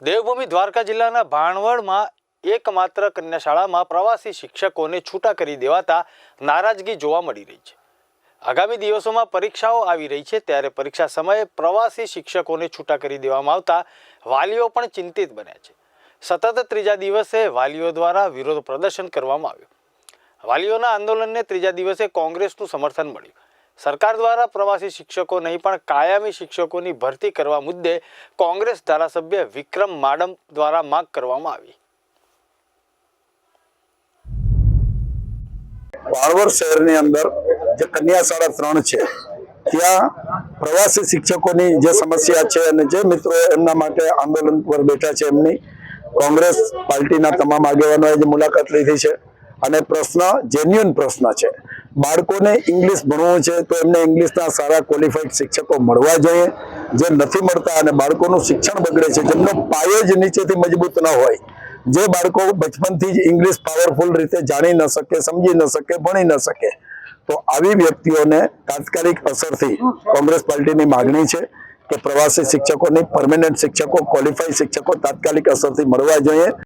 દેવભૂમિ દ્વારકા જિલ્લાના ભાણવડમાં એકમાત્ર કન્યા શાળામાં પ્રવાસી શિક્ષકોને છૂટા કરી દેવાતા નારાજગી જોવા મળી રહી છે। આગામી દિવસોમાં પરીક્ષાઓ આવી રહી છે, ત્યારે પરીક્ષા સમયે પ્રવાસી શિક્ષકોને છૂટા કરી દેવામાં આવતા વાલીઓ પણ ચિંતિત બન્યા છે। સતત ત્રીજા દિવસે વાલીઓ દ્વારા વિરોધ પ્રદર્શન કરવામાં આવ્યું। વાલીઓના આંદોલનને ત્રીજા દિવસે કોંગ્રેસનું સમર્થન મળ્યું। સરકાર દ્વારા પ્રવાસી શિક્ષકો નહીં પણ કાયમી શિક્ષકોની ભરતી કરવા મુદ્દે કોંગ્રેસ ધારાસભ્ય વિક્રમ માડમ દ્વારા માંગ કરવામાં આવી। ભાણવડ શહેરની અંદર જે કન્યા શાળા 3 છે ત્યાં પ્રવાસી શિક્ષકોની જે સમસ્યા છે અને જે મિત્રો એમના માટે આંદોલન પર બેઠા છે એમની કોંગ્રેસ પાર્ટીના તમામ આગેવાનોએ જે મુલાકાત લીધી છે અને પ્રશ્ન જેન્યુઅન પ્રશ્ન છે। બાળકોને ઇંગ્લિશ ભણવું છે તો એમને ઇંગ્લિશના સારા ક્વોલિફાઈડ શિક્ષકો મળવા જોઈએ, જે નથી મળતા અને બાળકોનું શિક્ષણ બગડે છે, જેમનો પાયો જ નીચેથી મજબૂત ન હોય, જે બાળકો બચપનથી જ ઇંગ્લિશ પાવરફુલ રીતે જાણી ન શકે, સમજી ન શકે, ભણી ન શકે, તો આવી વ્યક્તિઓને તાત્કાલિક અસરથી કોંગ્રેસ પાર્ટીની માગણી છે કે પ્રવાસી શિક્ષકોની પરમેનન્ટ શિક્ષકો, ક્વોલિફાઈડ શિક્ષકો તાત્કાલિક અસરથી મળવા જોઈએ।